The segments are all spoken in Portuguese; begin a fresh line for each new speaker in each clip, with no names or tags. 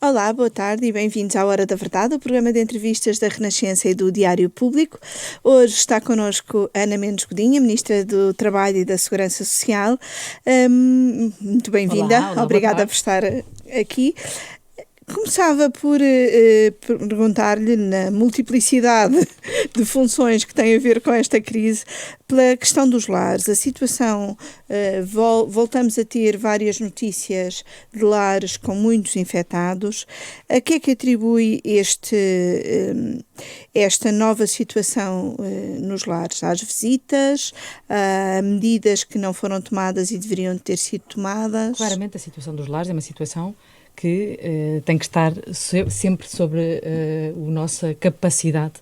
Olá, boa tarde e bem-vindos à Hora da Verdade, o programa de entrevistas da Renascença e do Diário Público. Hoje está connosco Ana Mendes Godinha, Ministra do Trabalho e da Segurança Social. Muito bem-vinda,
Olá, boa
obrigada por
tarde.
estar aqui. Começava por perguntar-lhe, na multiplicidade de funções que têm a ver com esta crise, pela questão dos lares. A situação, voltamos a ter várias notícias de lares com muitos infectados. A que é que atribui esta nova situação nos lares? Às visitas, a medidas que não foram tomadas e deveriam ter sido tomadas?
Claramente a situação dos lares é uma situação que tem que estar sempre sobre a nossa capacidade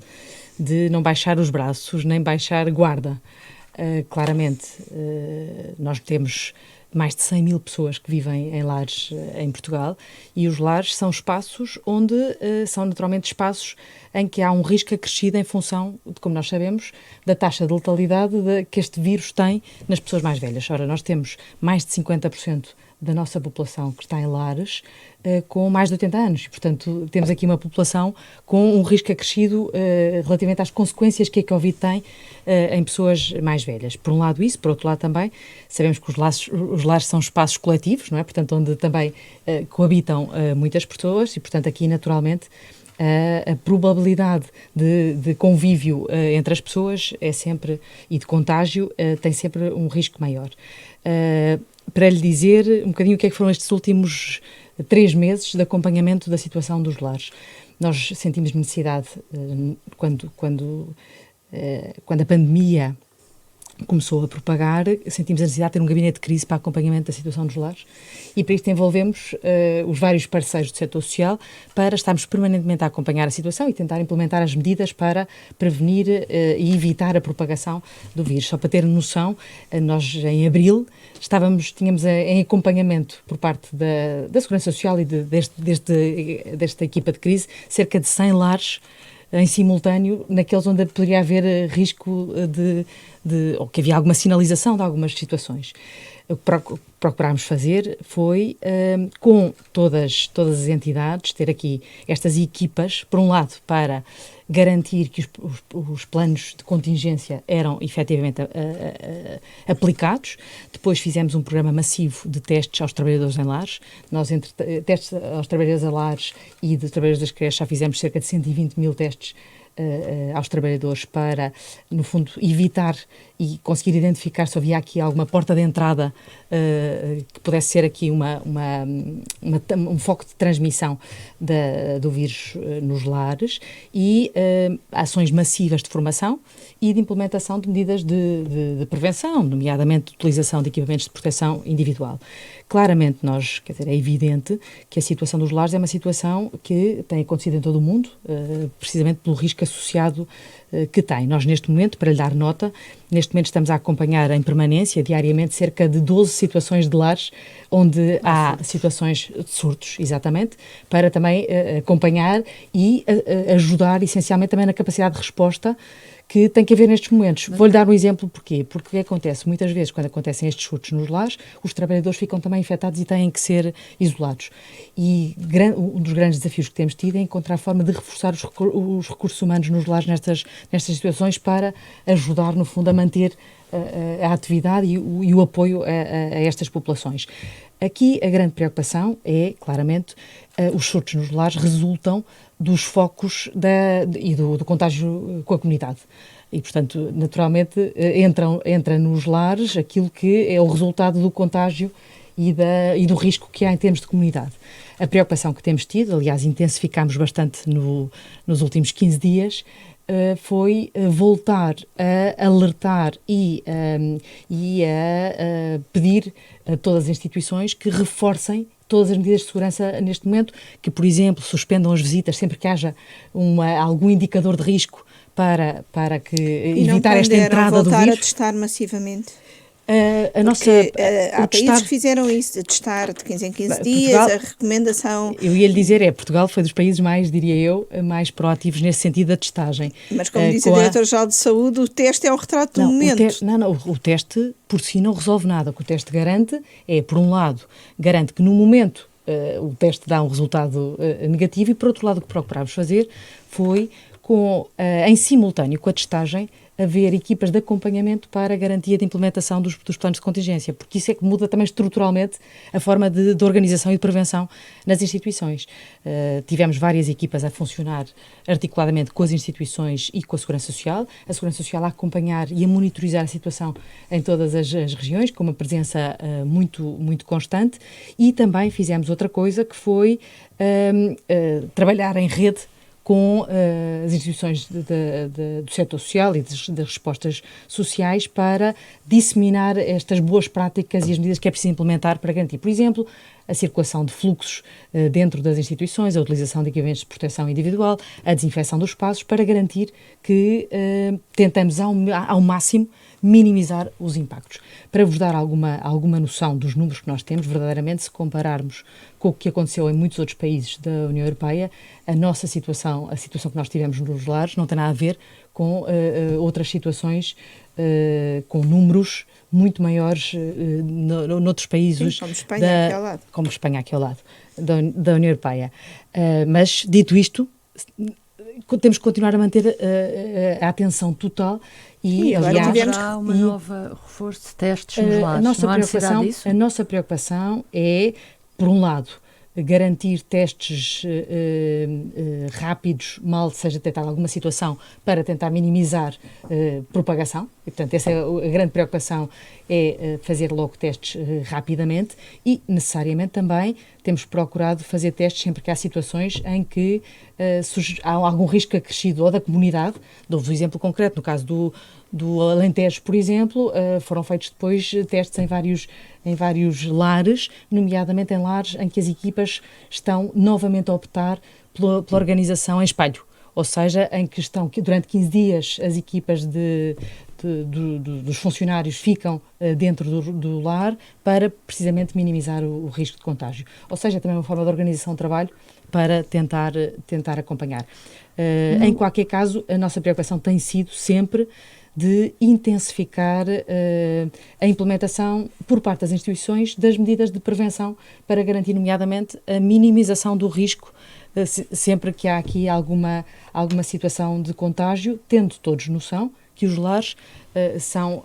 de não baixar os braços, nem baixar guarda. Claramente, nós temos mais de 100 mil pessoas que vivem em lares em Portugal, e os lares são espaços onde são naturalmente espaços em que há um risco acrescido em função de, como nós sabemos, da taxa de letalidade que este vírus tem nas pessoas mais velhas. Ora, nós temos mais de 50% da nossa população que está em lares com mais de 80 anos. E, portanto, temos aqui uma população com um risco acrescido relativamente às consequências que a Covid tem em pessoas mais velhas. Por um lado isso, por outro lado também, sabemos que os lares são espaços coletivos, não é? Portanto, onde também coabitam muitas pessoas e, portanto, aqui naturalmente a probabilidade de convívio entre as pessoas é sempre, e de contágio, tem sempre um risco maior. Para lhe dizer um bocadinho o que é que foram estes últimos 3 meses de acompanhamento da situação dos lares. Nós sentimos necessidade, quando a pandemia começou a propagar, sentimos a necessidade de ter um gabinete de crise para acompanhamento da situação dos lares, e para isto envolvemos os vários parceiros do setor social para estarmos permanentemente a acompanhar a situação e tentar implementar as medidas para prevenir e evitar a propagação do vírus. Só para ter noção, nós em abril tínhamos em acompanhamento por parte da Segurança Social e desta equipa de crise cerca de 100 lares em simultâneo, naqueles onde poderia haver risco ou que havia alguma sinalização de algumas situações. O que procurámos fazer foi, com todas as entidades, ter aqui estas equipas, por um lado, para garantir que os planos de contingência eram efetivamente aplicados. Depois fizemos um programa massivo de testes aos trabalhadores em lares. Nós, entre testes aos trabalhadores em lares e de trabalhadores das creches, já fizemos cerca de 120 mil testes aos trabalhadores para, no fundo, evitar e conseguir identificar se havia aqui alguma porta de entrada que pudesse ser aqui um foco de transmissão do vírus nos lares, e ações massivas de formação e de implementação de medidas de prevenção, nomeadamente de utilização de equipamentos de proteção individual. Claramente é evidente que a situação dos lares é uma situação que tem acontecido em todo o mundo, precisamente pelo risco associado que tem. Nós, neste momento, para lhe dar nota, estamos a acompanhar em permanência, diariamente, cerca de 12 situações de lares onde há situações de surtos, exatamente, para também acompanhar e ajudar, essencialmente, também na capacidade de resposta que tem que haver nestes momentos. Vou-lhe dar um exemplo porquê. Porque o que acontece? Muitas vezes, quando acontecem estes surtos nos lares, os trabalhadores ficam também infectados e têm que ser isolados. E um dos grandes desafios que temos tido é encontrar a forma de reforçar os recursos humanos nos lares nestas situações, para ajudar, no fundo, a manter a atividade e o apoio a estas populações. Aqui a grande preocupação é, claramente, os surtos nos lares resultam dos focos e do contágio com a comunidade. E, portanto, naturalmente, entra nos lares aquilo que é o resultado do contágio e do risco que há em termos de comunidade. A preocupação que temos tido, aliás, intensificámos bastante nos últimos 15 dias, foi voltar a alertar e a pedir a todas as instituições que reforcem todas as medidas de segurança neste momento, que, por exemplo, suspendam as visitas sempre que haja algum indicador de risco para evitar esta entrada do vírus.
Voltar a testar massivamente? Há países que fizeram isso, de testar de 15 em 15 dias, Portugal, a recomendação...
Eu ia lhe dizer, Portugal foi dos países mais, diria eu, mais proativos nesse sentido da testagem.
Mas, como disse a Diretora-Geral de Saúde, o teste é um retrato do momento.
O teste por si não resolve nada. O que o teste garante é, por um lado, garante que no momento o teste dá um resultado negativo, e por outro lado o que procurámos fazer foi, em simultâneo com a testagem, haver equipas de acompanhamento para a garantia de implementação dos planos de contingência, porque isso é que muda também estruturalmente a forma de organização e de prevenção nas instituições. Tivemos várias equipas a funcionar articuladamente com as instituições e com a Segurança Social, a Segurança Social a acompanhar e a monitorizar a situação em todas as regiões, com uma presença muito constante, e também fizemos outra coisa, que foi trabalhar em rede com as instituições do setor social e das respostas sociais para disseminar estas boas práticas e as medidas que é preciso implementar para garantir, por exemplo, a circulação de fluxos dentro das instituições, a utilização de equipamentos de proteção individual, a desinfecção dos espaços, para garantir que tentamos ao máximo minimizar os impactos. Para vos dar alguma noção dos números que nós temos, verdadeiramente, se compararmos com o que aconteceu em muitos outros países da União Europeia, a situação que nós tivemos nos lares não tem nada a ver com outras situações com números muito maiores noutros países.
Sim, como Espanha aqui ao lado.
Como Espanha aqui ao lado, da União Europeia. Mas, dito isto, temos que continuar a manter a atenção total e, aliás,
há uma nova reforço de testes nos lares.
A nossa preocupação é, por um lado, garantir testes rápidos, mal seja detectada alguma situação, para tentar minimizar propagação. E, portanto, essa é a grande preocupação, é fazer logo testes rapidamente, e, necessariamente, também temos procurado fazer testes sempre que há situações em que há algum risco acrescido ou da comunidade. Dou-vos um exemplo concreto, no caso do Alentejo, por exemplo, foram feitos depois testes em vários lares, nomeadamente em lares em que as equipas estão novamente a optar pela organização em espelho, ou seja, em que durante 15 dias as equipas dos funcionários ficam dentro do lar para precisamente minimizar o risco de contágio. Ou seja, também uma forma de organização de trabalho para tentar acompanhar. Em qualquer caso, a nossa preocupação tem sido sempre de intensificar a implementação por parte das instituições das medidas de prevenção para garantir, nomeadamente, a minimização do risco sempre que há aqui alguma situação de contágio, tendo todos noção que os lares são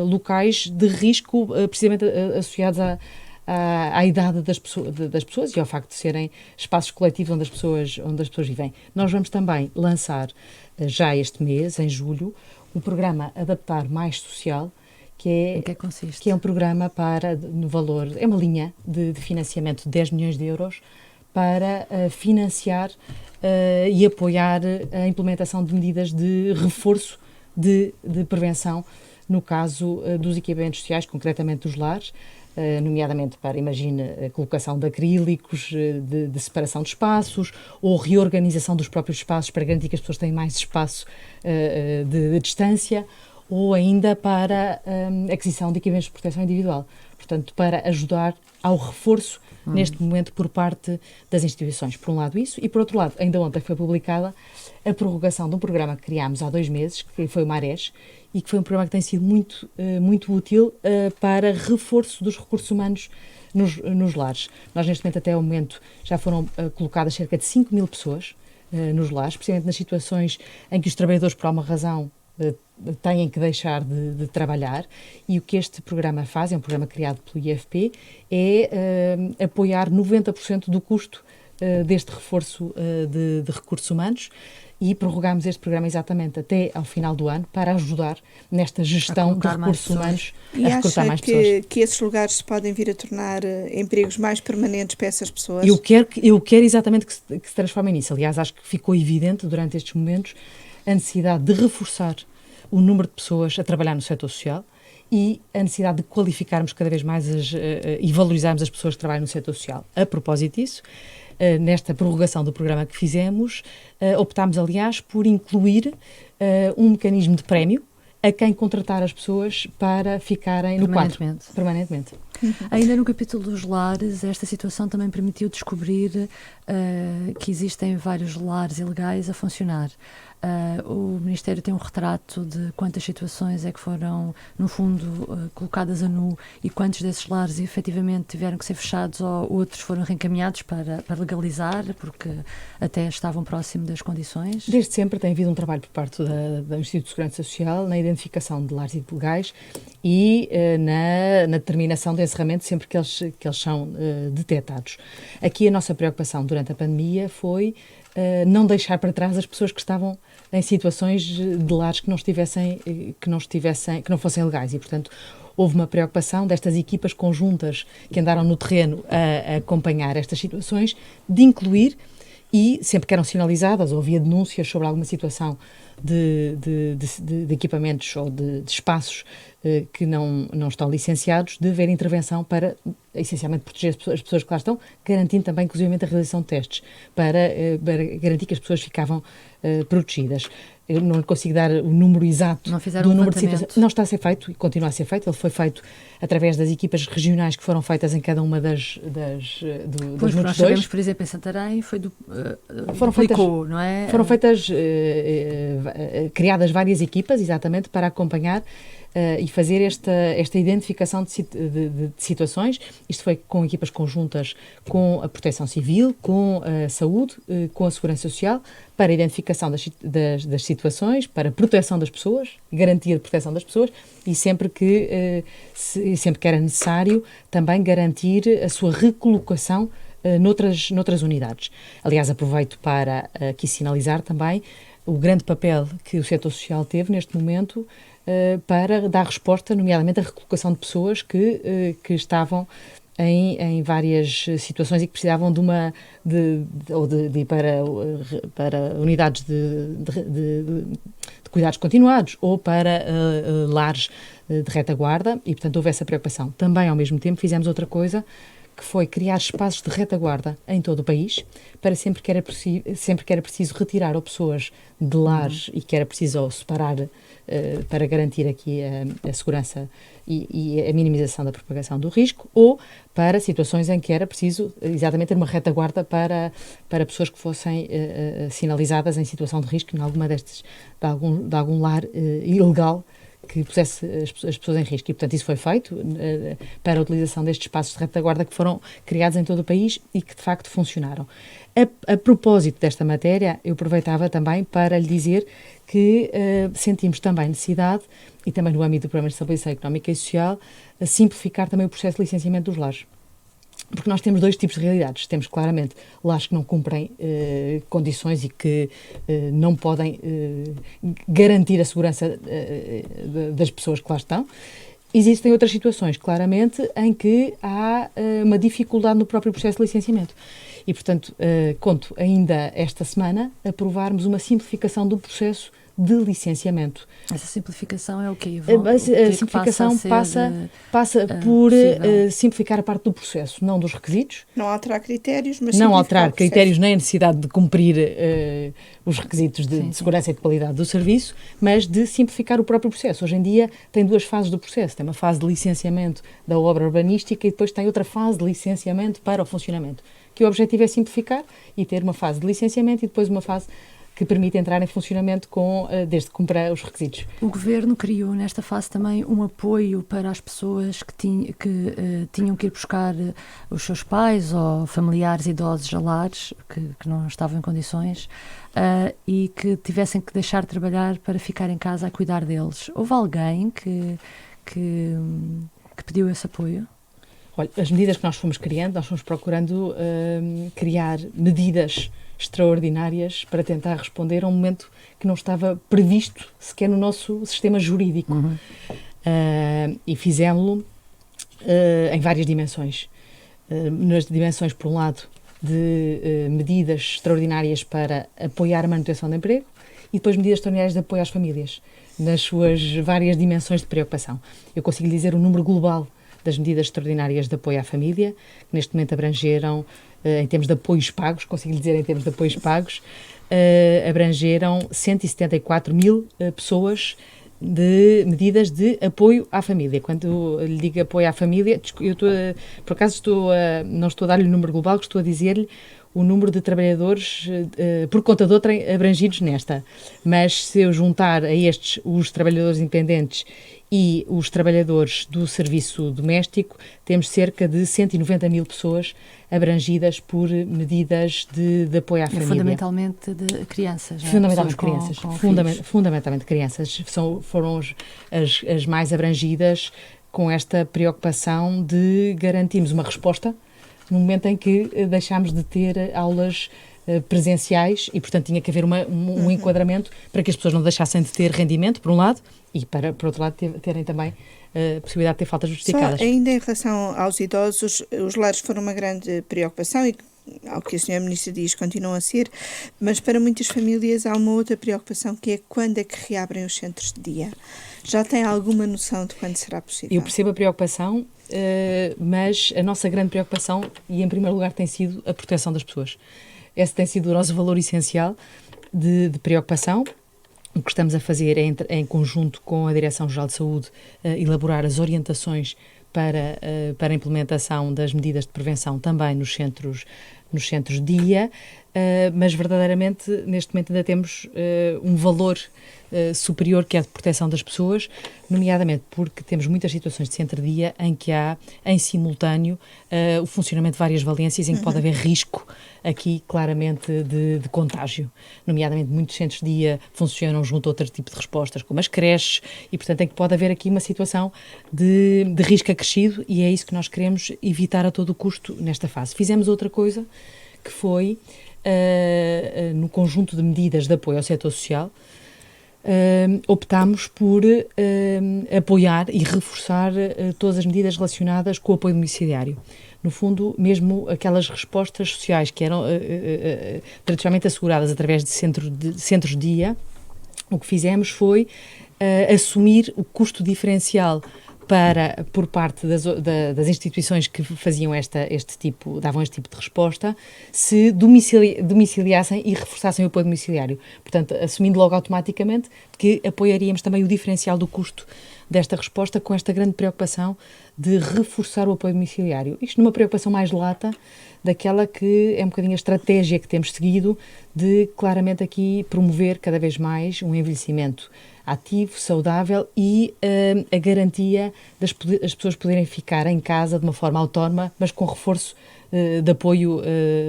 locais de risco precisamente associados à idade das pessoas e ao facto de serem espaços coletivos onde as pessoas vivem. Nós vamos também lançar já este mês, em julho, um programa Adaptar Mais Social, que é um programa no valor, é uma linha de financiamento de 10 milhões de euros para financiar e apoiar a implementação de medidas de reforço de prevenção, no caso dos equipamentos sociais, concretamente dos lares, nomeadamente para, imagine, a colocação de acrílicos, de separação de espaços, ou reorganização dos próprios espaços para garantir que as pessoas têm mais espaço de distância, ou ainda para a aquisição de equipamentos de proteção individual. Portanto, para ajudar ao reforço neste momento por parte das instituições. Por um lado isso, e por outro lado, ainda ontem foi publicada a prorrogação de um programa que criámos há 2 meses, que foi o MARES, e que foi um programa que tem sido muito útil para reforço dos recursos humanos nos lares. Nós, neste momento, até ao momento, já foram colocadas cerca de 5.000 pessoas nos lares, precisamente nas situações em que os trabalhadores, por alguma razão, têm que deixar de trabalhar, e o que este programa faz, é um programa criado pelo IFP, é apoiar 90% do custo deste reforço de recursos humanos, e prorrogamos este programa exatamente até ao final do ano para ajudar nesta gestão de recursos humanos a recrutar mais pessoas.
E acha que esses lugares se podem vir a tornar empregos mais permanentes para essas pessoas?
Eu quero exatamente que se transformem nisso. Aliás, acho que ficou evidente durante estes momentos a necessidade de reforçar o número de pessoas a trabalhar no setor social e a necessidade de qualificarmos cada vez mais e valorizarmos as pessoas que trabalham no setor social. A propósito disso, nesta prorrogação do programa que fizemos, optámos, aliás, por incluir um mecanismo de prémio a quem contratar as pessoas para ficarem no quadro permanentemente.
Ainda no capítulo dos lares, esta situação também permitiu descobrir que existem vários lares ilegais a funcionar. O Ministério tem um retrato de quantas situações é que foram, no fundo, colocadas a nu e quantos desses lares efetivamente tiveram que ser fechados ou outros foram reencaminhados para legalizar, porque até estavam próximo das condições?
Desde sempre tem havido um trabalho por parte do Instituto de Segurança Social na identificação de lares ilegais e na determinação de encerramento sempre que eles são detectados. Aqui a nossa preocupação durante a pandemia foi não deixar para trás as pessoas que estavam em situações de lares que não fossem legais e, portanto, houve uma preocupação destas equipas conjuntas que andaram no terreno a acompanhar estas situações, de incluir, e sempre que eram sinalizadas ou havia denúncias sobre alguma situação de equipamentos ou de espaços que não estão licenciados, de haver intervenção para, essencialmente, proteger as pessoas que lá estão, garantindo também, inclusive, a realização de testes, para garantir que as pessoas ficavam protegidas. Eu não consigo dar o número exato do número de situações. Não está a ser feito e continua a ser feito. Ele foi feito através das equipas regionais que foram feitas em cada uma das
pois, nós sabemos, por exemplo, em Santarém foi não é?
Foram feitas, criadas várias equipas, exatamente, para acompanhar e fazer esta identificação de situações. Isto foi com equipas conjuntas com a Proteção Civil, com a Saúde, com a Segurança Social, para a identificação das situações, para a proteção das pessoas, garantia de proteção das pessoas e sempre que era necessário também garantir a sua recolocação noutras unidades. Aliás, aproveito para aqui sinalizar também o grande papel que o setor social teve neste momento para dar resposta, nomeadamente, à recolocação de pessoas que estavam em várias situações e que precisavam de ir para unidades de cuidados continuados ou para lares de retaguarda e, portanto, houve essa preocupação. Também, ao mesmo tempo, fizemos outra coisa, que foi criar espaços de retaguarda em todo o país, para sempre que era preciso retirar pessoas de lares e que era preciso separar para garantir aqui a segurança e a minimização da propagação do risco, ou para situações em que era preciso exatamente ter uma retaguarda para pessoas que fossem sinalizadas em situação de risco em alguma de algum lar ilegal que pusesse as pessoas em risco. E, portanto, isso foi feito para a utilização destes espaços de retaguarda que foram criados em todo o país e que, de facto, funcionaram. A propósito desta matéria, eu aproveitava também para lhe dizer que sentimos também necessidade, e também no âmbito do Programa de Estabilização Económica e Social, a simplificar também o processo de licenciamento dos lares. Porque nós temos dois tipos de realidades. Temos, claramente, lares que não cumprem condições e que não podem garantir a segurança das pessoas que lá estão. Existem outras situações, claramente, em que há uma dificuldade no próprio processo de licenciamento. E, portanto, conto ainda esta semana aprovarmos uma simplificação do processo de licenciamento.
Essa simplificação é o quê?
A simplificação passa por simplificar a parte do processo, não dos requisitos.
Não alterar critérios, mas
não alterar critérios nem a necessidade de cumprir os requisitos de segurança e de qualidade do serviço, mas de simplificar o próprio processo. Hoje em dia tem duas fases do processo. Tem uma fase de licenciamento da obra urbanística e depois tem outra fase de licenciamento para o funcionamento. Que o objetivo é simplificar e ter uma fase de licenciamento e depois uma fase que permite entrar em funcionamento desde que cumpra os requisitos.
O Governo criou nesta fase também um apoio para as pessoas que tinham que ir buscar os seus pais ou familiares idosos a lares, que não estavam em condições, e que tivessem que deixar de trabalhar para ficar em casa a cuidar deles. Houve alguém que pediu esse apoio?
Olha, as medidas que nós fomos criando, nós fomos procurando criar medidas extraordinárias para tentar responder a um momento que não estava previsto sequer no nosso sistema jurídico. E fizemos-lo em várias dimensões. Nas dimensões, por um lado, de medidas extraordinárias para apoiar a manutenção do emprego e depois medidas extraordinárias de apoio às famílias, nas suas várias dimensões de preocupação. Eu consigo lhe dizer o número global das medidas extraordinárias de apoio à família, que neste momento abrangeram, em termos de apoios pagos, consigo lhe dizer em termos de apoios pagos, abrangeram 174 mil pessoas de medidas de apoio à família. Quando lhe digo apoio à família, eu por acaso não estou a dar-lhe o número global, que estou a dizer-lhe o número de trabalhadores por conta de outrem abrangidos nesta. Mas se eu juntar a estes os trabalhadores independentes e os trabalhadores do serviço doméstico, temos cerca de 190 mil pessoas abrangidas por medidas de apoio à família.
Fundamentalmente de crianças.
Fundamentalmente crianças.
Com
Fundamentalmente crianças. Foram as mais abrangidas com esta preocupação de garantirmos uma resposta no momento em que deixámos de ter aulas presenciais e, portanto, tinha que haver um enquadramento para que as pessoas não deixassem de ter rendimento, por um lado, e para, por outro lado, terem também a possibilidade de ter faltas justificadas.
Só ainda em relação aos idosos, os lares foram uma grande preocupação e, ao que a Sra. Ministra diz, continuam a ser, mas para muitas famílias há uma outra preocupação, que é quando é que reabrem os centros de dia. Já tem alguma noção de quando será possível?
Eu percebo a preocupação, mas a nossa grande preocupação, e em primeiro lugar, tem sido a proteção das pessoas. Esse tem sido o nosso valor essencial de preocupação. O que estamos a fazer é, em conjunto com a Direção-Geral de Saúde, elaborar as orientações para a implementação das medidas de prevenção também nos centros de dia, mas verdadeiramente neste momento ainda temos um valor superior, que é a de proteção das pessoas, nomeadamente porque temos muitas situações de centro-dia em que há em simultâneo o funcionamento de várias valências em que pode haver risco aqui claramente de contágio, nomeadamente muitos centros de dia funcionam junto a outro tipo de respostas, como as creches, e portanto em que pode haver aqui uma situação de risco acrescido, e é isso que nós queremos evitar a todo o custo nesta fase. Fizemos outra coisa, que foi no conjunto de medidas de apoio ao setor social, optámos por apoiar e reforçar todas as medidas relacionadas com o apoio domiciliário. No fundo, mesmo aquelas respostas sociais que eram tradicionalmente asseguradas através de centros de dia, o que fizemos foi assumir o custo diferencial por parte das instituições que faziam davam este tipo de resposta, se domiciliassem e reforçassem o apoio domiciliário. Portanto, assumindo logo automaticamente que apoiaríamos também o diferencial do custo desta resposta, com esta grande preocupação de reforçar o apoio domiciliário. Isto numa preocupação mais lata, daquela que é um bocadinho a estratégia que temos seguido de claramente aqui promover cada vez mais um envelhecimento ativo, saudável e a garantia das pessoas poderem ficar em casa de uma forma autónoma, mas com reforço de apoio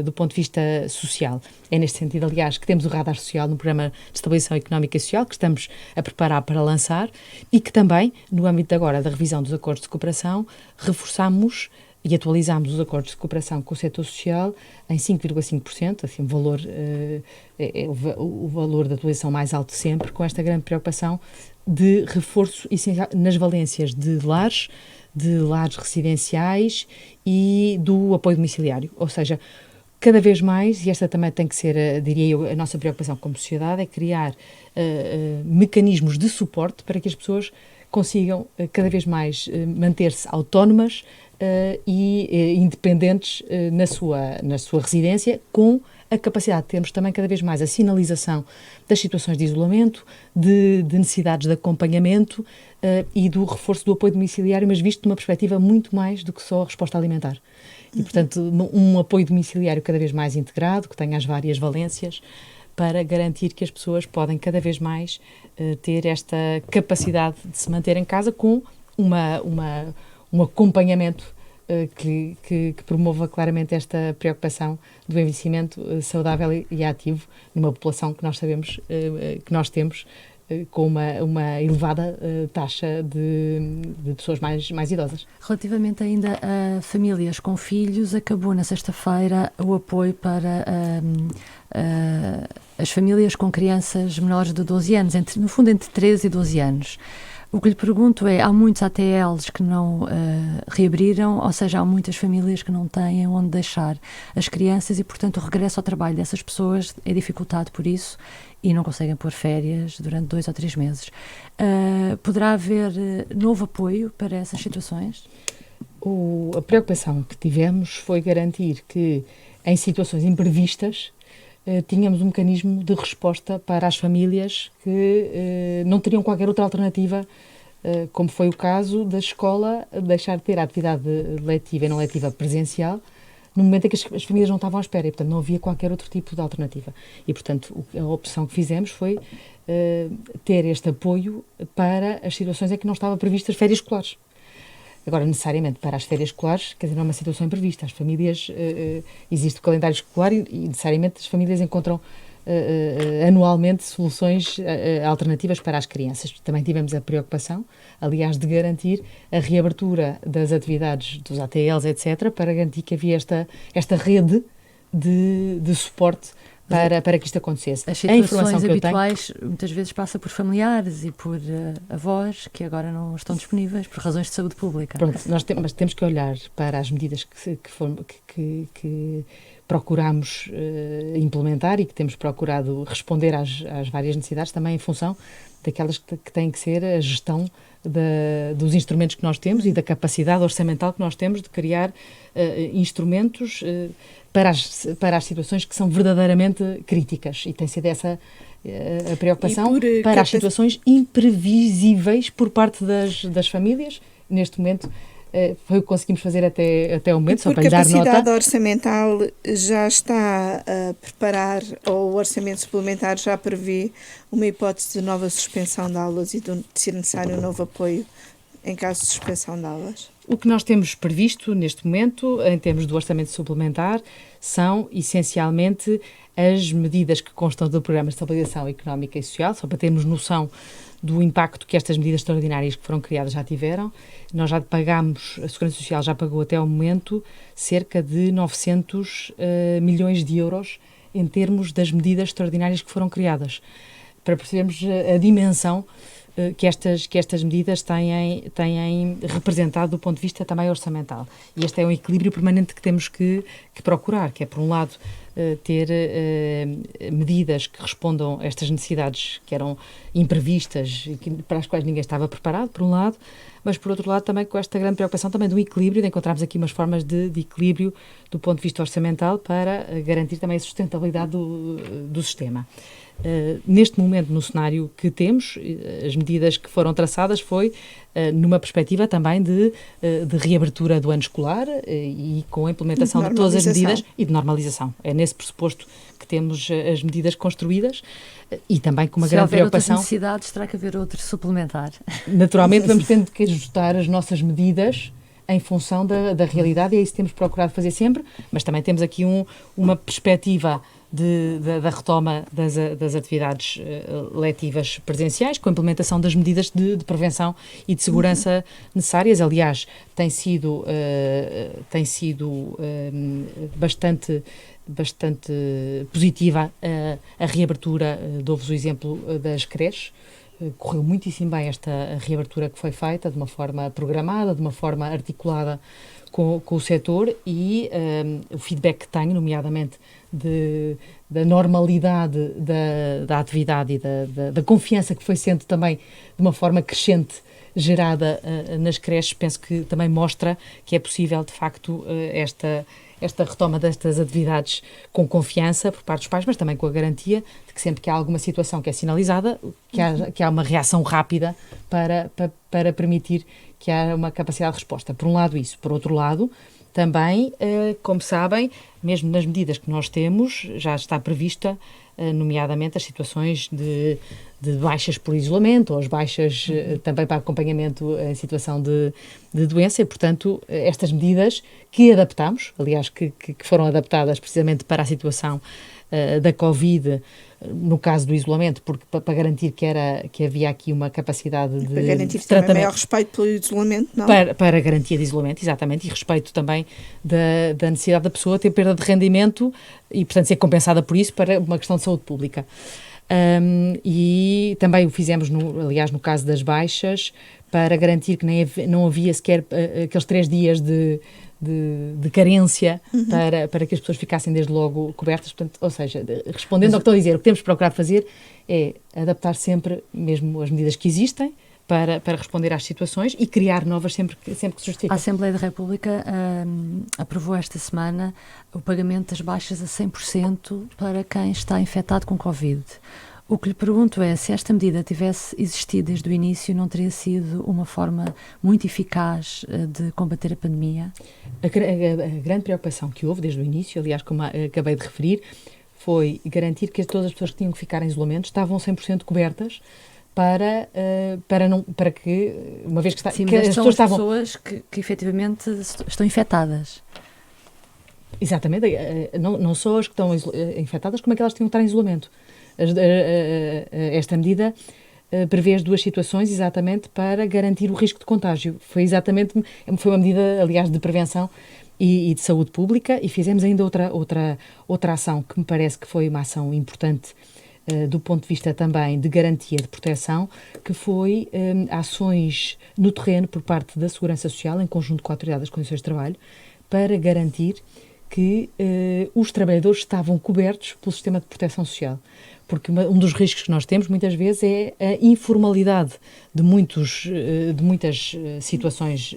do ponto de vista social. É neste sentido, aliás, que temos o Radar Social no Programa de Estabilização Económica e Social, que estamos a preparar para lançar, e que também, no âmbito agora da revisão dos acordos de cooperação, reforçamos e atualizámos os acordos de cooperação com o setor social em 5,5%, assim, o valor da atualização mais alto sempre, com esta grande preocupação de reforço essencial nas valências de lares residenciais e do apoio domiciliário. Ou seja, cada vez mais, e esta também tem que ser, diria eu, a nossa preocupação como sociedade, é criar mecanismos de suporte para que as pessoas consigam cada vez mais manter-se autónomas e independentes na sua residência, com a capacidade de termos também cada vez mais a sinalização das situações de isolamento, de necessidades de acompanhamento e do reforço do apoio domiciliário, mas visto de uma perspectiva muito mais do que só a resposta alimentar. E, portanto, um apoio domiciliário cada vez mais integrado, que tenha as várias valências, para garantir que as pessoas podem cada vez mais ter esta capacidade de se manter em casa com um acompanhamento que promova claramente esta preocupação do envelhecimento saudável e ativo numa população que nós sabemos que nós temos com uma elevada taxa de pessoas mais idosas.
Relativamente ainda a famílias com filhos, acabou na sexta-feira o apoio para as famílias com crianças menores de 12 anos, no fundo entre 13 e 12 anos. O que lhe pergunto é, há muitos ATLs que não reabriram, ou seja, há muitas famílias que não têm onde deixar as crianças e, portanto, o regresso ao trabalho dessas pessoas é dificultado por isso e não conseguem pôr férias durante 2 ou 3 meses. Poderá haver novo apoio para essas situações?
A preocupação que tivemos foi garantir que, em situações imprevistas, tínhamos um mecanismo de resposta para as famílias que não teriam qualquer outra alternativa, como foi o caso da escola deixar de ter a atividade letiva e não letiva presencial no momento em que as famílias não estavam à espera, e portanto não havia qualquer outro tipo de alternativa. E portanto a opção que fizemos foi ter este apoio para as situações em que não estava previstas férias escolares. Agora, necessariamente para as férias escolares, quer dizer, não é uma situação imprevista. As famílias, existe o calendário escolar e necessariamente as famílias encontram anualmente soluções alternativas para as crianças. Também tivemos a preocupação, aliás, de garantir a reabertura das atividades dos ATLs, etc., para garantir que havia esta rede de suporte para que isto acontecesse.
As situações habituais muitas vezes passa por familiares e por avós que agora não estão disponíveis por razões de saúde pública.
Pronto, mas temos que olhar para as medidas que procuramos implementar e que temos procurado responder às várias necessidades, também em função daquelas que têm que ser a gestão dos instrumentos que nós temos e da capacidade orçamental que nós temos de criar instrumentos para as situações que são verdadeiramente críticas. E tem sido essa a preocupação para as situações imprevisíveis por parte das famílias. Neste momento, foi o que conseguimos fazer até o momento, só para lhe dar nota.
Por capacidade orçamental já está a preparar, ou o orçamento suplementar já prevê uma hipótese de nova suspensão de aulas e de ser necessário um novo apoio em caso de suspensão de aulas?
O que nós temos previsto neste momento, em termos do orçamento suplementar, são essencialmente as medidas que constam do Programa de Estabilização Económica e Social, só para termos noção do impacto que estas medidas extraordinárias que foram criadas já tiveram. Nós já pagámos, a Segurança Social já pagou até ao momento cerca de 900 milhões de euros em termos das medidas extraordinárias que foram criadas, para percebermos a dimensão que estas medidas têm representado do ponto de vista também orçamental. E este é um equilíbrio permanente que temos que procurar, que é, por um lado, ter medidas que respondam a estas necessidades que eram imprevistas e para as quais ninguém estava preparado, por um lado, mas, por outro lado, também com esta grande preocupação também do equilíbrio, de encontrarmos aqui umas formas de equilíbrio do ponto de vista orçamental para garantir também a sustentabilidade do sistema. Neste momento, no cenário que temos, as medidas que foram traçadas foi numa perspectiva também de reabertura do ano escolar e com a implementação de todas as medidas e de normalização. É nesse pressuposto que temos as medidas construídas e também com uma grande preocupação.
Se houver outras necessidades, terá que haver outro suplementar.
Naturalmente, vamos tendo que ajustar as nossas medidas em função da realidade, e é isso que temos procurado fazer sempre, mas também temos aqui uma perspectiva da retoma das atividades letivas presenciais, com a implementação das medidas de prevenção e de segurança necessárias. Aliás, tem sido bastante positiva a reabertura. Dou-vos o exemplo das creches. Correu muitíssimo bem esta reabertura que foi feita, de uma forma programada, de uma forma articulada com o setor, e o feedback que tenho, nomeadamente da normalidade da atividade e da confiança que foi sendo também de uma forma crescente gerada nas creches, penso que também mostra que é possível, de facto, esta retoma destas atividades com confiança por parte dos pais, mas também com a garantia de que sempre que há alguma situação que é sinalizada, que há uma reação rápida para permitir que há uma capacidade de resposta. Por um lado isso. Por outro lado, também, como sabem, mesmo nas medidas que nós temos, já está prevista, nomeadamente, as situações de baixas por isolamento, ou as baixas também para acompanhamento em situação de doença, e, portanto, estas medidas que adaptamos, aliás, que foram adaptadas precisamente para a situação da Covid, no caso do isolamento, porque para garantir que havia aqui uma capacidade de
para garantir
tratamento,
também maior respeito pelo isolamento, não?
Para a garantia de isolamento, exatamente, e respeito também da necessidade da pessoa ter perda de rendimento e, portanto, ser compensada por isso para uma questão de saúde pública. E também o fizemos, aliás, no caso das baixas, para garantir que não havia sequer aqueles 3 dias de carência para que as pessoas ficassem desde logo cobertas. Portanto, ou seja, respondendo ao que estou a dizer, o que temos procurado fazer é adaptar sempre mesmo as medidas que existem para responder às situações e criar novas sempre que se justifica.
A Assembleia da República aprovou esta semana o pagamento das baixas a 100% para quem está infectado com Covid. O que lhe pergunto é, se esta medida tivesse existido desde o início, não teria sido uma forma muito eficaz de combater a pandemia?
A grande preocupação que houve desde o início, aliás, como acabei de referir, foi garantir que todas as pessoas que tinham que ficar em isolamento estavam 100% cobertas para que, uma vez que,
Sim,
que
mas
as
são
pessoas
as
estavam...
pessoas que efetivamente estão infectadas.
Exatamente, não só as que estão infectadas, como aquelas que tinham que estar em isolamento. Esta medida prevê as duas situações exatamente para garantir o risco de contágio. Foi uma medida, aliás, de prevenção e de saúde pública, e fizemos ainda outra ação que me parece que foi uma ação importante do ponto de vista também de garantia de proteção, que foi ações no terreno por parte da Segurança Social, em conjunto com a Autoridade das Condições de Trabalho, para garantir que os trabalhadores estavam cobertos pelo sistema de proteção social. Porque um dos riscos que nós temos, muitas vezes, é a informalidade de muitas situações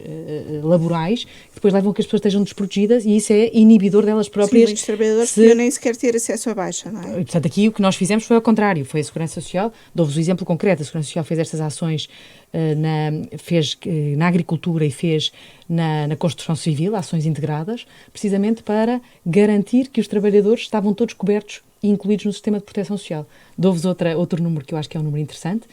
laborais, que depois levam a que as pessoas estejam desprotegidas, e isso é inibidor delas próprias.
Sim, muitos trabalhadores podiam nem sequer ter acesso à baixa, não é?
E, portanto, aqui o que nós fizemos foi ao contrário, foi a Segurança Social, dou-vos o exemplo concreto, a Segurança Social fez estas ações fez na agricultura e fez na construção civil, ações integradas, precisamente para garantir que os trabalhadores estavam todos cobertos e incluídos no sistema de proteção social. Dou-vos outro número que eu acho que é um número interessante,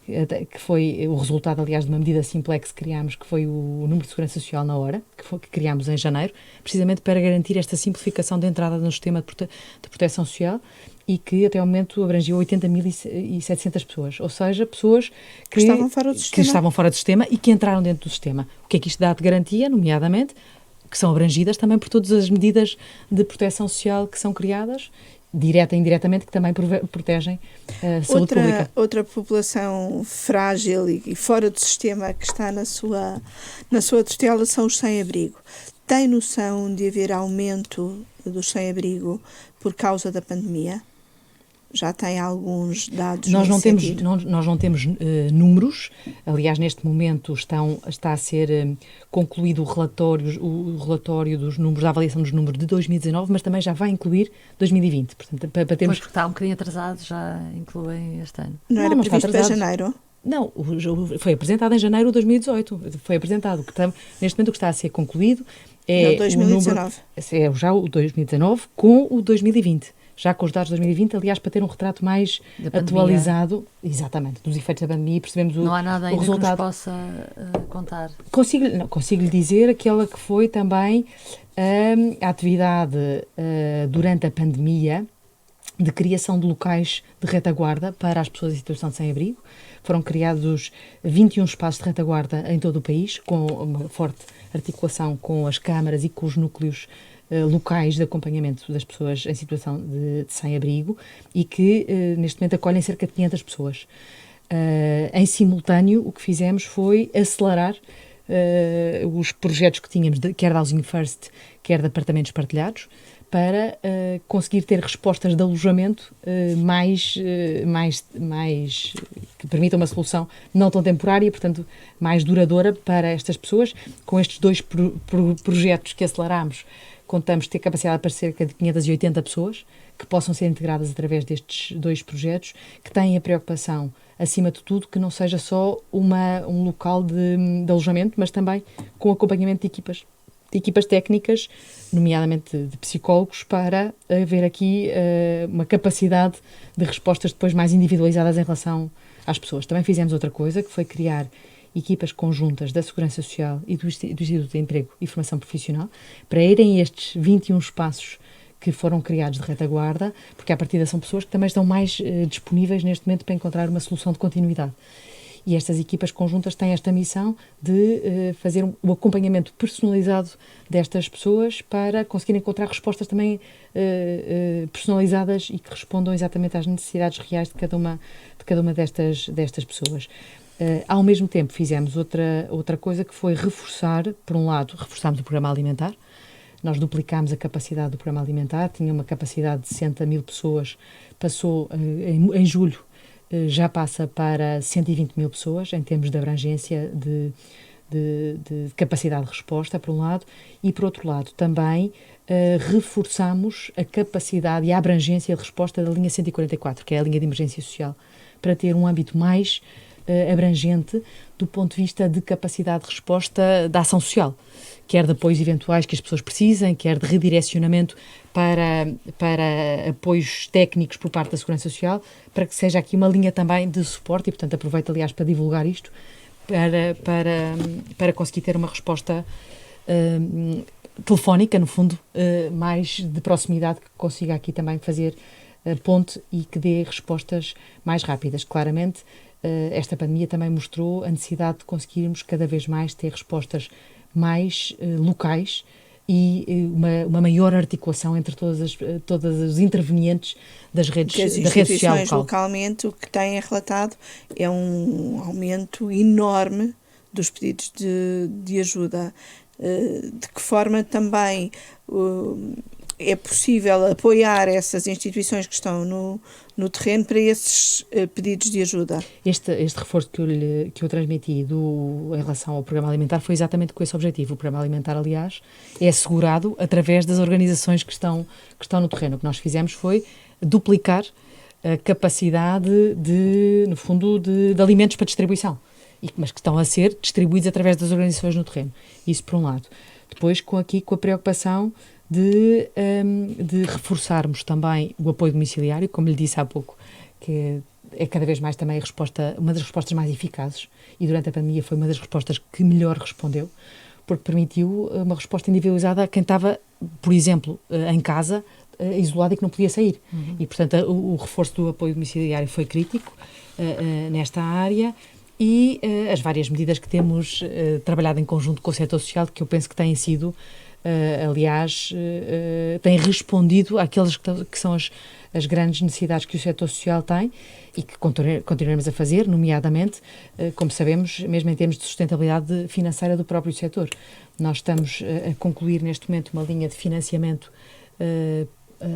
que foi o resultado, aliás, de uma medida simplex que criámos, que foi o número de segurança social na hora, que criámos em janeiro, precisamente para garantir esta simplificação de entrada no sistema de proteção social, e que até ao momento abrangiu 80.700 pessoas, ou seja, pessoas que estavam fora do sistema e que entraram dentro do sistema. O que é que isto dá de garantia, nomeadamente, que são abrangidas também por todas as medidas de proteção social que são criadas, direta e indiretamente, que também protegem a saúde pública.
Outra população frágil e fora do sistema que está na sua tutela são os sem-abrigo. Tem noção de haver aumento dos sem-abrigo por causa da pandemia? Já tem alguns dados
nós não
nesse
temos
sentido?
Nós não temos números. Aliás, neste momento está a ser concluído o relatório dos números, da avaliação dos números de 2019, mas também já vai incluir 2020. Portanto, para termos...
Pois, porque está um bocadinho atrasado, já incluem este ano.
Não era previsto para janeiro?
Não, foi apresentado em janeiro de 2018. Foi apresentado. Neste momento o que está a ser concluído é
o 2019.
É já o 2019 com o 2020. Já com os dados de 2020, aliás, para ter um retrato mais atualizado, exatamente, dos efeitos da pandemia, e percebemos o resultado.
Não há nada ainda que nos possa contar.
Consigo-lhe dizer aquela que foi também a atividade durante a pandemia de criação de locais de retaguarda para as pessoas em situação de sem-abrigo. Foram criados 21 espaços de retaguarda em todo o país, com uma forte articulação com as câmaras e com os núcleos locais de acompanhamento das pessoas em situação de sem-abrigo, e que neste momento acolhem cerca de 500 pessoas. Em simultâneo, o que fizemos foi acelerar os projetos que tínhamos, quer da Housing First, quer de apartamentos partilhados, para conseguir ter respostas de alojamento que permitam uma solução não tão temporária, portanto, mais duradoura para estas pessoas. Com estes dois projetos que aceleramos, contamos ter capacidade para cerca de 580 pessoas que possam ser integradas através destes dois projetos, que têm a preocupação, acima de tudo, que não seja só um local de alojamento, mas também com acompanhamento de equipas técnicas, nomeadamente de psicólogos, para haver aqui uma capacidade de respostas depois mais individualizadas em relação às pessoas. Também fizemos outra coisa, que foi criar equipas conjuntas da Segurança Social e do Instituto de Emprego e Formação Profissional para irem a estes 21 espaços que foram criados de retaguarda, porque à partida são pessoas que também estão mais disponíveis neste momento para encontrar uma solução de continuidade. E estas equipas conjuntas têm esta missão de fazer o acompanhamento personalizado destas pessoas para conseguir encontrar respostas também personalizadas e que respondam exatamente às necessidades reais de cada uma destas pessoas. Ao mesmo tempo, fizemos outra coisa, que foi reforçar, por um lado, reforçámos o programa alimentar. Nós duplicámos a capacidade do programa alimentar, tinha uma capacidade de 60.000 pessoas, passou em julho, já passa para 120.000 pessoas, em termos de abrangência de capacidade de resposta, por um lado, e por outro lado também reforçamos a capacidade e a abrangência de resposta da linha 144, que é a linha de emergência social, para ter um âmbito mais abrangente do ponto de vista de capacidade de resposta da ação social, quer de apoios eventuais que as pessoas precisem, quer de redirecionamento para apoios técnicos por parte da Segurança Social, para que seja aqui uma linha também de suporte e, portanto, aproveito, aliás, para divulgar isto, para conseguir ter uma resposta telefónica, no fundo, mais de proximidade, que consiga aqui também fazer ponte e que dê respostas mais rápidas. Claramente, esta pandemia também mostrou a necessidade de conseguirmos cada vez mais ter respostas mais locais e uma maior articulação entre todas os intervenientes das redes, da rede social local.
Localmente, o que têm relatado é um aumento enorme dos pedidos de ajuda. De que forma também é possível apoiar essas instituições que estão no terreno para esses pedidos de ajuda?
Este reforço que eu transmiti em relação ao Programa Alimentar foi exatamente com esse objetivo. O Programa Alimentar, aliás, é assegurado através das organizações que estão no terreno. O que nós fizemos foi duplicar a capacidade no fundo, de alimentos para distribuição, mas que estão a ser distribuídos através das organizações no terreno. Isso por um lado. Depois, com a preocupação de reforçarmos também o apoio domiciliário, como lhe disse há pouco, que é cada vez mais também uma das respostas mais eficazes, e durante a pandemia foi uma das respostas que melhor respondeu, porque permitiu uma resposta individualizada a quem estava, por exemplo, em casa, isolado e que não podia sair. E, portanto, o reforço do apoio domiciliário foi crítico nesta área, e as várias medidas que temos trabalhado em conjunto com o setor social, que eu penso que têm sido, aliás, têm respondido àquelas que são as grandes necessidades que o setor social tem e que continuaremos a fazer, nomeadamente, como sabemos, mesmo em termos de sustentabilidade financeira do próprio setor. Nós estamos a concluir neste momento uma linha de financiamento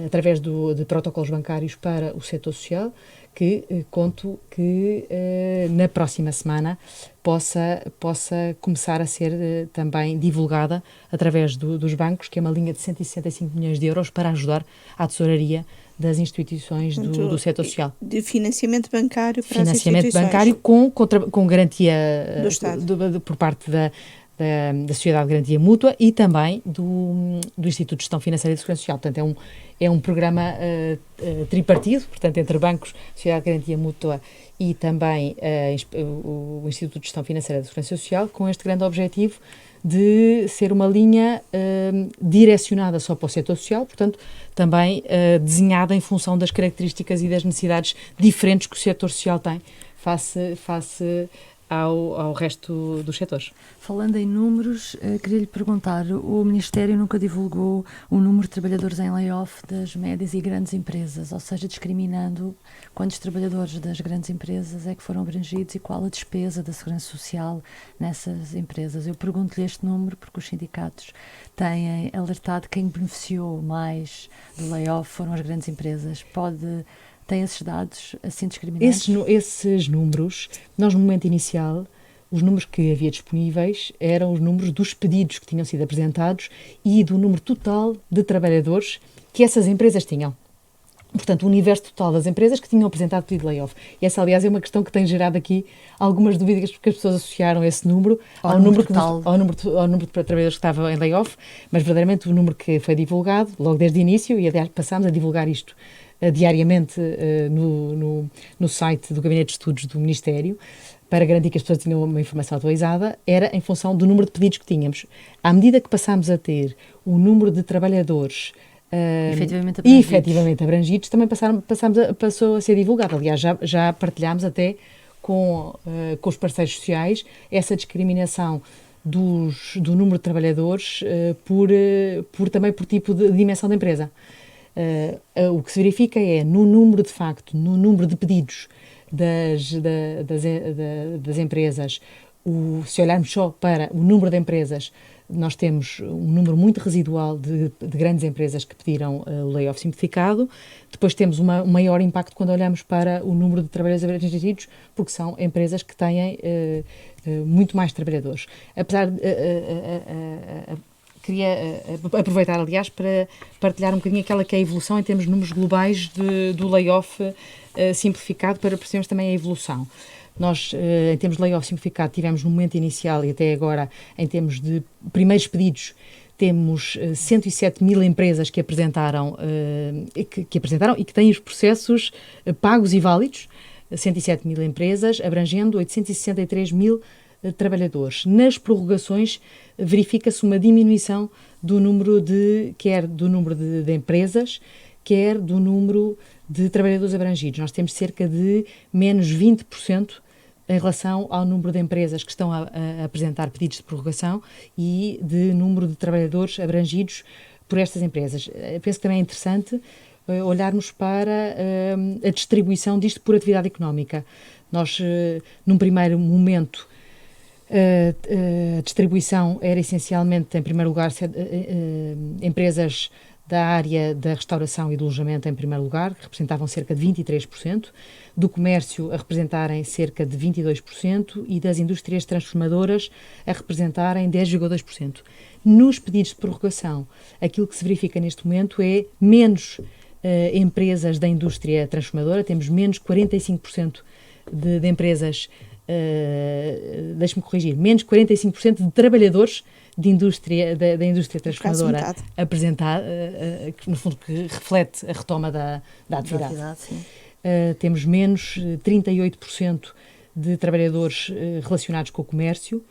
através de protocolos bancários para o setor social, que conto que na próxima semana possa começar a ser também divulgada através dos bancos, que é uma linha de 165 milhões de euros para ajudar a tesouraria das instituições do setor social.
De financiamento bancário para
financiamento
as instituições.
bancário com garantia
do Estado.
Por parte da Sociedade de Garantia Mútua e também do Instituto de Gestão Financeira e de Segurança Social. Portanto, é um programa tripartido, portanto, entre bancos, Sociedade de Garantia Mútua e também o Instituto de Gestão Financeira e de Segurança Social, com este grande objetivo de ser uma linha direcionada só para o setor social, portanto, também desenhada em função das características e das necessidades diferentes que o setor social tem face ao resto dos setores.
Falando em números, queria lhe perguntar, o Ministério nunca divulgou o número de trabalhadores em layoff das médias e grandes empresas, ou seja, discriminando quantos trabalhadores das grandes empresas é que foram abrangidos e qual a despesa da Segurança Social nessas empresas. Eu pergunto-lhe este número porque os sindicatos têm alertado que quem beneficiou mais do layoff foram as grandes empresas. Tem esses dados assim discriminantes?
Esses números, nós no momento inicial, os números que havia disponíveis eram os números dos pedidos que tinham sido apresentados e do número total de trabalhadores que essas empresas tinham. Portanto, o universo total das empresas que tinham apresentado pedido de layoff. E essa, aliás, é uma questão que tem gerado aqui algumas dúvidas, porque as pessoas associaram esse número ao número de trabalhadores que estavam em layoff, mas verdadeiramente o número que foi divulgado logo desde o início, e aliás passámos a divulgar isto diariamente no site do Gabinete de Estudos do Ministério, para garantir que as pessoas tinham uma informação atualizada, era em função do número de pedidos que tínhamos. À medida que passámos a ter o número de trabalhadores efetivamente abrangidos, também passou a ser divulgado. Aliás, já partilhámos até com os parceiros sociais essa discriminação do número de trabalhadores também por tipo de dimensão da empresa. O que se verifica é no número de pedidos das empresas, se olharmos só para o número de empresas, nós temos um número muito residual de grandes empresas que pediram o layoff simplificado. Depois temos um maior impacto quando olhamos para o número de trabalhadores abrangidos, porque são empresas que têm muito mais trabalhadores. Apesar queria aproveitar, aliás, para partilhar um bocadinho aquela que é a evolução em termos de números globais do layoff simplificado, para percebermos também a evolução. Nós, em termos de layoff simplificado, tivemos no momento inicial e até agora, em termos de primeiros pedidos, temos 107 mil empresas que apresentaram e que têm os processos pagos e válidos, 107 mil empresas, abrangendo 863 mil trabalhadores. Nas prorrogações, verifica-se uma diminuição quer do número de empresas, quer do número de trabalhadores abrangidos. Nós temos cerca de menos 20% em relação ao número de empresas que estão a apresentar pedidos de prorrogação e de número de trabalhadores abrangidos por estas empresas. Penso que também é interessante olharmos para a distribuição disto por atividade económica. Nós, num primeiro momento, a distribuição era essencialmente, em primeiro lugar, empresas da área da restauração e do alojamento em primeiro lugar, que representavam cerca de 23%, do comércio a representarem cerca de 22% e das indústrias transformadoras a representarem 10,2%. Nos pedidos de prorrogação, aquilo que se verifica neste momento é menos empresas da indústria transformadora, temos menos 45% de empresas, deixe-me corrigir, menos 45% de trabalhadores da indústria transformadora apresentar, que no fundo que reflete a retoma da atividade. Temos menos 38% de trabalhadores relacionados com o comércio,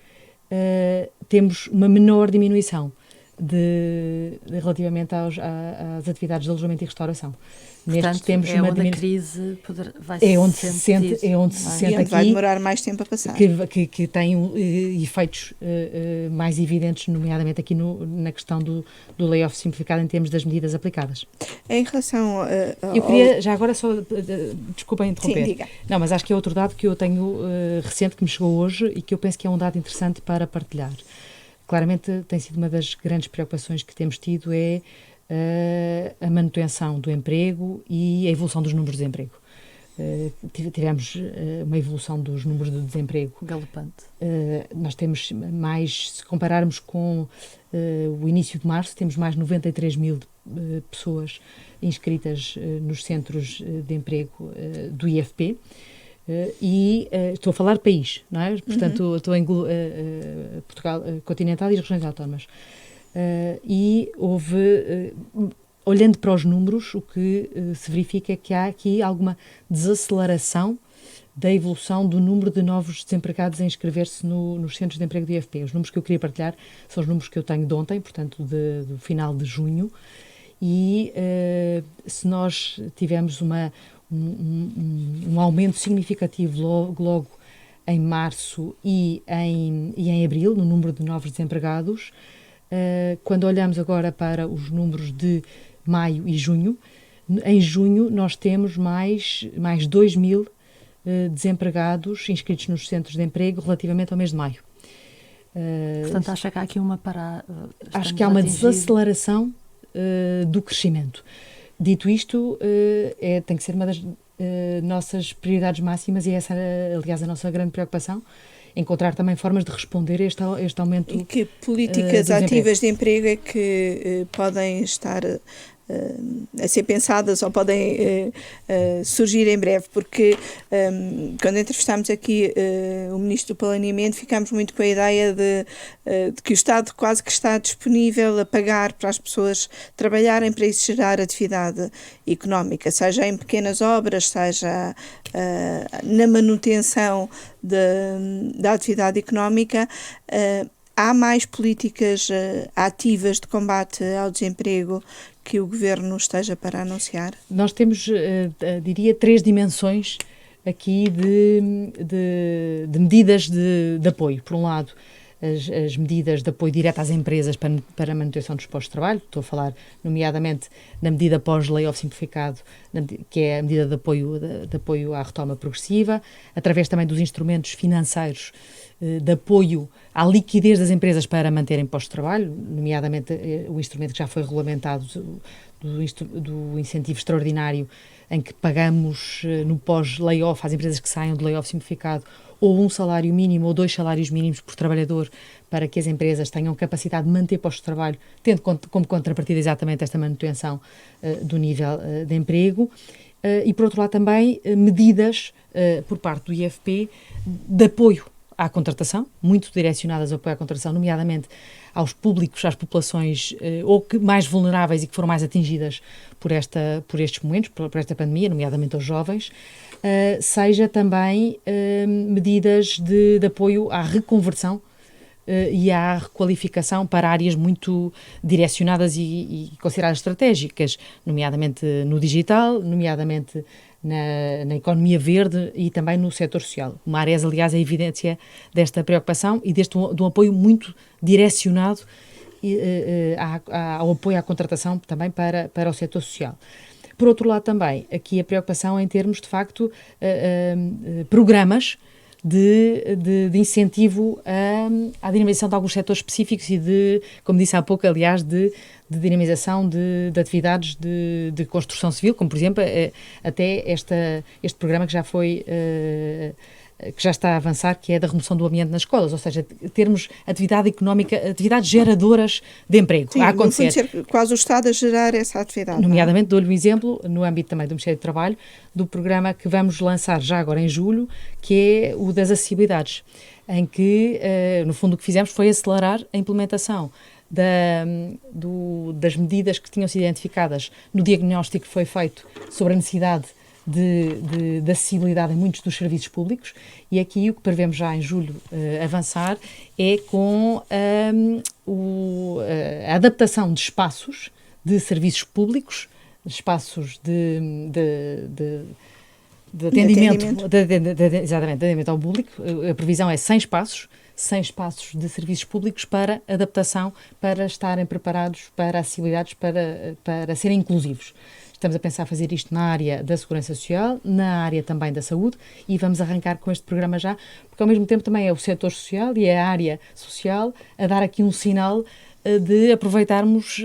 temos uma menor diminuição relativamente às atividades de alojamento e restauração.
Portanto,
temos
é
uma
onde a crise vai
se sente aqui,
vai demorar mais tempo a passar.
Que tem efeitos mais evidentes, nomeadamente aqui na questão do layoff simplificado em termos das medidas aplicadas.
Em relação
eu queria, já agora só, desculpa interromper.
Sim, diga.
Não, mas acho que é outro dado que eu tenho recente, que me chegou hoje e que eu penso que é um dado interessante para partilhar. Claramente tem sido uma das grandes preocupações que temos tido a manutenção do emprego e a evolução dos números de desemprego. Tivemos uma evolução dos números de desemprego
galopante.
Nós temos mais, se compararmos com o início de março, temos mais 93 mil pessoas inscritas nos centros de emprego do IFP. E estou a falar de país, não é? Portanto, estou a incluir Portugal continental e as regiões autónomas. E houve, olhando para os números, o que se verifica é que há aqui alguma desaceleração da evolução do número de novos desempregados a inscrever-se nos centros de emprego do IFP. Os números que eu queria partilhar são os números que eu tenho de ontem, portanto, do final de junho, e se nós tivermos um aumento significativo logo em março e em abril, no número de novos desempregados. Quando olhamos agora para os números de maio e junho, em junho nós temos mais 2 mil desempregados inscritos nos centros de emprego relativamente ao mês de maio.
Portanto, acha que há aqui uma parada?
Acho que há uma desaceleração do crescimento. Dito isto, tem que ser uma das nossas prioridades máximas e essa, aliás, a nossa grande preocupação, encontrar também formas de responder a este aumento.
E que políticas ativas de emprego é que podem estar a ser pensadas ou podem surgir em breve, porque quando entrevistámos aqui o Ministro do Planeamento, ficámos muito com a ideia de que o Estado quase que está disponível a pagar para as pessoas trabalharem para isso gerar atividade económica, seja em pequenas obras, seja na manutenção da atividade económica. Há mais políticas ativas de combate ao desemprego que o Governo esteja para anunciar?
Nós temos, diria, 3 dimensões aqui de medidas de apoio. Por um lado, as medidas de apoio direto às empresas para a manutenção dos postos de trabalho. Estou a falar, nomeadamente, na medida pós-layoff simplificado, que é a medida de apoio à retoma progressiva, através também dos instrumentos financeiros de apoio à liquidez das empresas para manterem postos de trabalho, nomeadamente o instrumento que já foi regulamentado do incentivo extraordinário, em que pagamos no pós-layoff às empresas que saiam do layoff simplificado ou um salário mínimo ou 2 salários mínimos por trabalhador, para que as empresas tenham capacidade de manter postos de trabalho, tendo como contrapartida exatamente esta manutenção do nível de emprego. E, por outro lado, também medidas por parte do IFP de apoio à contratação, muito direcionadas ao apoio à contratação, nomeadamente aos públicos, às populações ou que mais vulneráveis e que foram mais atingidas por estes momentos, por esta pandemia, nomeadamente aos jovens, seja também medidas de apoio à reconversão e à requalificação para áreas muito direcionadas e consideradas estratégicas, nomeadamente no digital, nomeadamente na economia verde e também no setor social. Uma área, aliás, é a evidência desta preocupação e de um apoio muito direcionado ao apoio à contratação também para o setor social. Por outro lado, também, aqui a preocupação em termos, de facto, programas de incentivo à dinamização de alguns setores específicos e como disse há pouco, aliás, de dinamização de atividades de construção civil, como, por exemplo, até este programa que já está a avançar, que é da remoção do amianto nas escolas, ou seja, termos atividade económica, atividades geradoras de emprego.
Sim, a acontecer. No fundo, ser quase o Estado a gerar essa atividade.
Nomeadamente, dou-lhe um exemplo, no âmbito também do Ministério do Trabalho, do programa que vamos lançar já agora em julho, que é o das acessibilidades, em que, no fundo, o que fizemos foi acelerar a implementação das medidas que tinham sido identificadas no diagnóstico que foi feito sobre a necessidade de acessibilidade em muitos dos serviços públicos, e aqui o que prevemos já em julho avançar é com a adaptação de espaços de serviços públicos, espaços de atendimento, exatamente, de atendimento ao público. A previsão é 100 espaços de serviços públicos para adaptação, para estarem preparados para acessibilidades, para serem inclusivos. Estamos a pensar fazer isto na área da segurança social, na área também da saúde, e vamos arrancar com este programa já, porque ao mesmo tempo também é o setor social e é a área social a dar aqui um sinal de aproveitarmos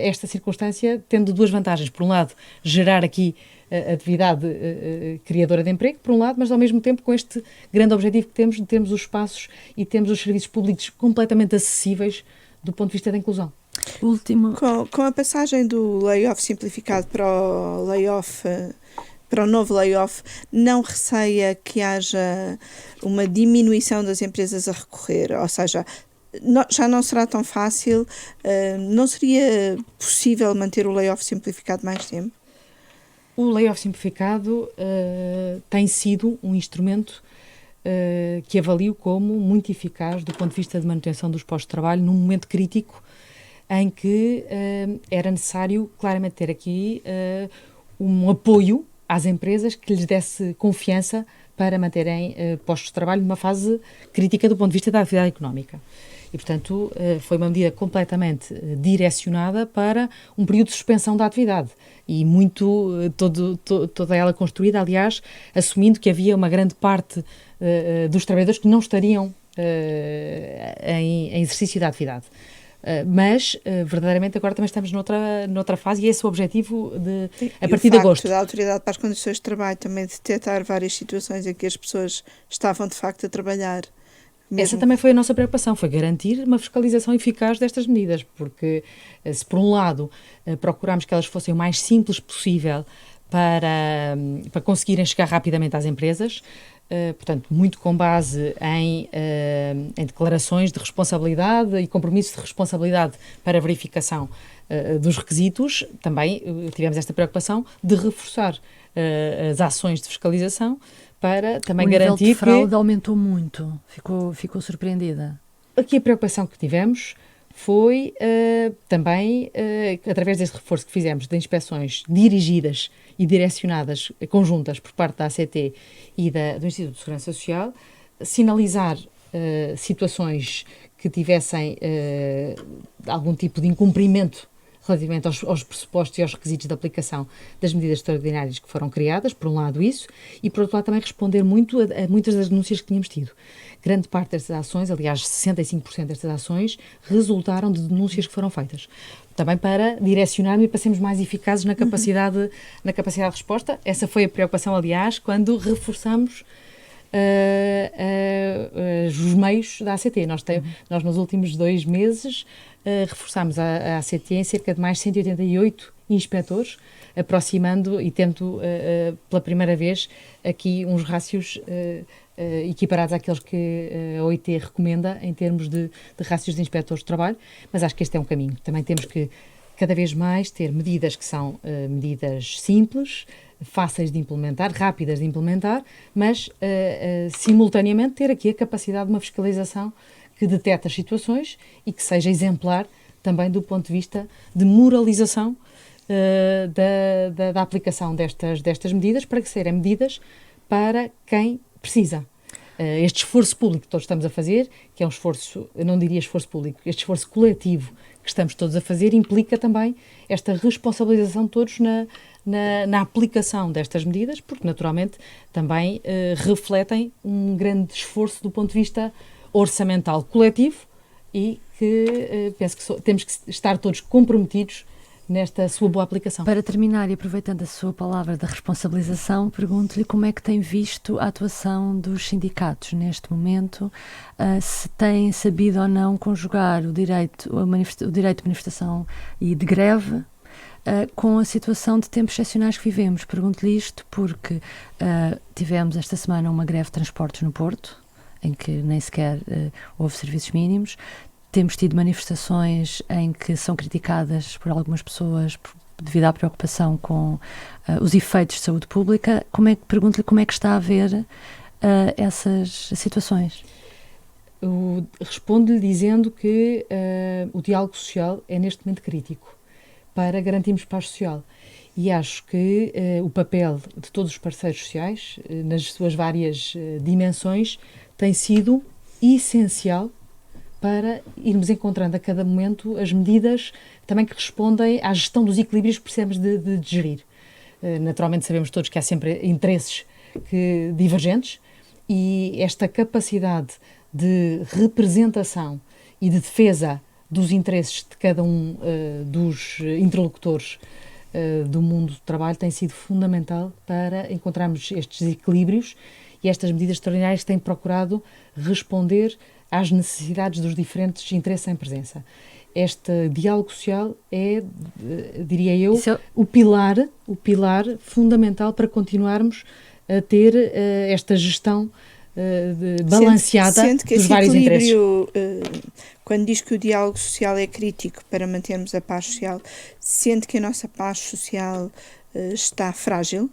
esta circunstância, tendo duas vantagens. Por um lado, gerar aqui atividade criadora de emprego, por um lado, mas ao mesmo tempo com este grande objetivo que temos de termos os espaços e termos os serviços públicos completamente acessíveis do ponto de vista da inclusão.
Último.
Com a passagem do layoff simplificado para o novo layoff, não receia que haja uma diminuição das empresas a recorrer? Ou seja, já não será tão fácil, não seria possível manter o layoff simplificado mais tempo?
O layoff simplificado tem sido um instrumento que avalio como muito eficaz do ponto de vista de manutenção dos postos de trabalho num momento crítico em que era necessário claramente ter aqui um apoio às empresas que lhes desse confiança para manterem postos de trabalho numa fase crítica do ponto de vista da atividade económica. E, portanto, foi uma medida completamente direcionada para um período de suspensão da atividade e toda ela construída, aliás, assumindo que havia uma grande parte dos trabalhadores que não estariam em exercício da atividade. Mas, verdadeiramente, agora também estamos noutra fase e esse é o objetivo a partir de agosto.
Da Autoridade para as Condições de Trabalho também detectar várias situações em que as pessoas estavam, de facto, a trabalhar.
Essa também foi a nossa preocupação, foi garantir uma fiscalização eficaz destas medidas, porque se por um lado procurámos que elas fossem o mais simples possível para conseguirem chegar rapidamente às empresas, portanto, muito com base em declarações de responsabilidade e compromissos de responsabilidade para a verificação dos requisitos, também tivemos esta preocupação de reforçar as ações de fiscalização para também garantir que... O nível de
fraude aumentou muito, ficou surpreendida.
Aqui a preocupação que tivemos foi também, através deste reforço que fizemos de inspeções dirigidas e direcionadas, conjuntas, por parte da ACT e do Instituto de Segurança Social, sinalizar situações que tivessem algum tipo de incumprimento relativamente aos pressupostos e aos requisitos de aplicação das medidas extraordinárias que foram criadas, por um lado isso, e por outro lado também responder muito a muitas das denúncias que tínhamos tido. Grande parte destas ações, aliás 65% destas ações, resultaram de denúncias que foram feitas. Também para direcionarmos e para sermos mais eficazes na capacidade de resposta. Essa foi a preocupação, aliás, quando reforçamos os meios da ACT. Nós nos últimos 2 meses, reforçámos a ACT em cerca de mais 188 inspectores, aproximando e tendo pela primeira vez aqui uns rácios equiparados àqueles que a OIT recomenda em termos de rácios de inspectores de trabalho, mas acho que este é um caminho. Também temos que cada vez mais ter medidas que são medidas simples, fáceis de implementar, rápidas de implementar, mas simultaneamente ter aqui a capacidade de uma fiscalização que detecte as situações e que seja exemplar também do ponto de vista de moralização da aplicação destas medidas, para que sejam medidas para quem precisa. Este esforço público que todos estamos a fazer, que é um esforço, eu não diria esforço público, este esforço coletivo que estamos todos a fazer, implica também esta responsabilização de todos na aplicação destas medidas, porque naturalmente também refletem um grande esforço do ponto de vista orçamental coletivo e que penso que temos que estar todos comprometidos nesta sua boa aplicação.
Para terminar, e aproveitando a sua palavra da responsabilização, pergunto-lhe como é que tem visto a atuação dos sindicatos neste momento, se têm sabido ou não conjugar o direito de manifestação e de greve com a situação de tempos excepcionais que vivemos. Pergunto-lhe isto porque tivemos esta semana uma greve de transportes no Porto, em que nem sequer houve serviços mínimos. Temos tido manifestações em que são criticadas por algumas pessoas devido à preocupação com os efeitos de saúde pública. Pergunto-lhe como é que está a ver essas situações.
Respondo-lhe dizendo que o diálogo social é neste momento crítico para garantirmos paz social. E acho que o papel de todos os parceiros sociais, nas suas várias dimensões, tem sido essencial para irmos encontrando a cada momento as medidas também que respondem à gestão dos equilíbrios que precisamos de gerir. Naturalmente sabemos todos que há sempre interesses divergentes e esta capacidade de representação e de defesa dos interesses de cada um dos interlocutores do mundo do trabalho tem sido fundamental para encontrarmos estes equilíbrios, e estas medidas extraordinárias têm procurado responder às necessidades dos diferentes interesses em presença. Este diálogo social é, diria eu, o pilar fundamental para continuarmos a ter esta gestão balanceada dos vários interesses.
Quando diz que o diálogo social é crítico para mantermos a paz social, sente que a nossa paz social está frágil?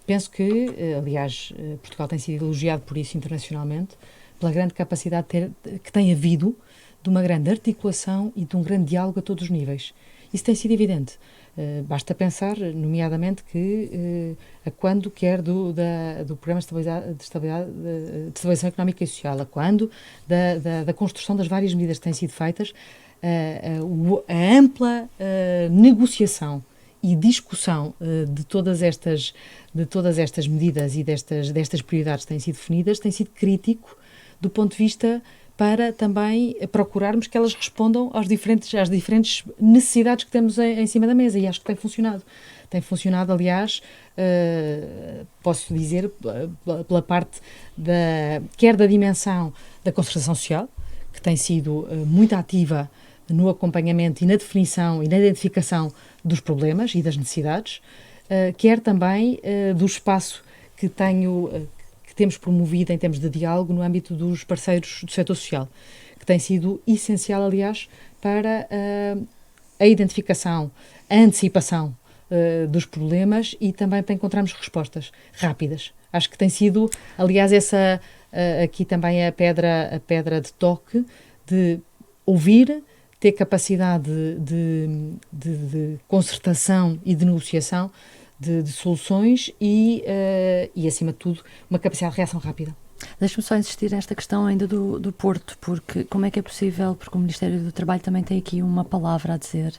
Penso que, aliás, Portugal tem sido elogiado por isso internacionalmente, pela grande capacidade que tem havido de uma grande articulação e de um grande diálogo a todos os níveis. Isso tem sido evidente. Basta pensar, nomeadamente, que a quando quer do Programa de Estabilização Económica e Social, a quando da construção das várias medidas que têm sido feitas, a ampla negociação e discussão de todas estas medidas e destas prioridades que têm sido definidas, tem sido crítico do ponto de vista para também procurarmos que elas respondam às diferentes necessidades que temos em cima da mesa, e acho que tem funcionado. Tem funcionado, aliás, posso dizer, pela parte quer da dimensão da concertação social, que tem sido muito ativa no acompanhamento e na definição e na identificação dos problemas e das necessidades, quer também do espaço que temos promovido em termos de diálogo no âmbito dos parceiros do setor social, que tem sido essencial, aliás, para a identificação, a antecipação dos problemas e também para encontrarmos respostas rápidas. Acho que tem sido, aliás, aqui também a pedra de toque de ouvir, ter capacidade de concertação e de negociação de soluções e, acima de tudo, uma capacidade de reação rápida.
Deixe-me só insistir nesta questão ainda do Porto, porque como é que é possível, porque o Ministério do Trabalho também tem aqui uma palavra a dizer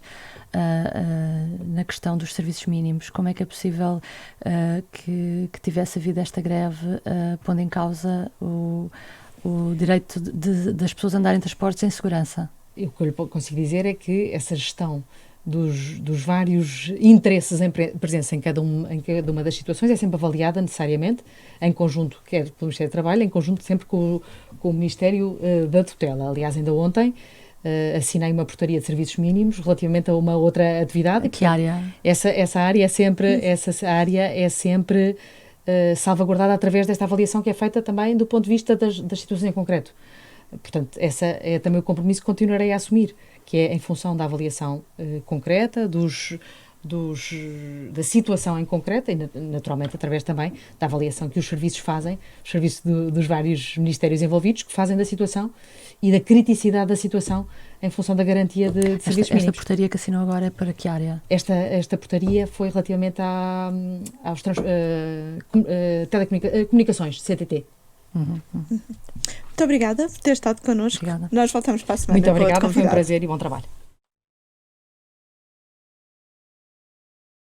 na questão dos serviços mínimos, como é que é possível que tivesse havido esta greve pondo em causa o direito das pessoas a andarem em transportes em segurança?
O que eu lhe consigo dizer é que essa gestão dos vários interesses em presença em cada uma das situações é sempre avaliada necessariamente em conjunto, quer pelo Ministério do Trabalho, em conjunto sempre com o Ministério da Tutela. Aliás, ainda ontem assinei uma portaria de serviços mínimos relativamente a uma outra atividade.
Que área?
Essa área é sempre salvaguardada através desta avaliação que é feita também do ponto de vista das situações em concreto. Portanto, essa é também o compromisso que continuarei a assumir, que é em função da avaliação concreta, da situação em concreta e, naturalmente, através também da avaliação que os serviços fazem, os serviços dos vários ministérios envolvidos, que fazem da situação e da criticidade da situação em função da garantia de serviços mínimos.
Esta portaria que assinou agora é para que área?
Esta portaria foi relativamente às comunicações, CTT.
Muito obrigada por ter estado connosco.
Obrigada.
Nós voltamos para a semana.
Muito obrigada, foi um prazer e bom trabalho.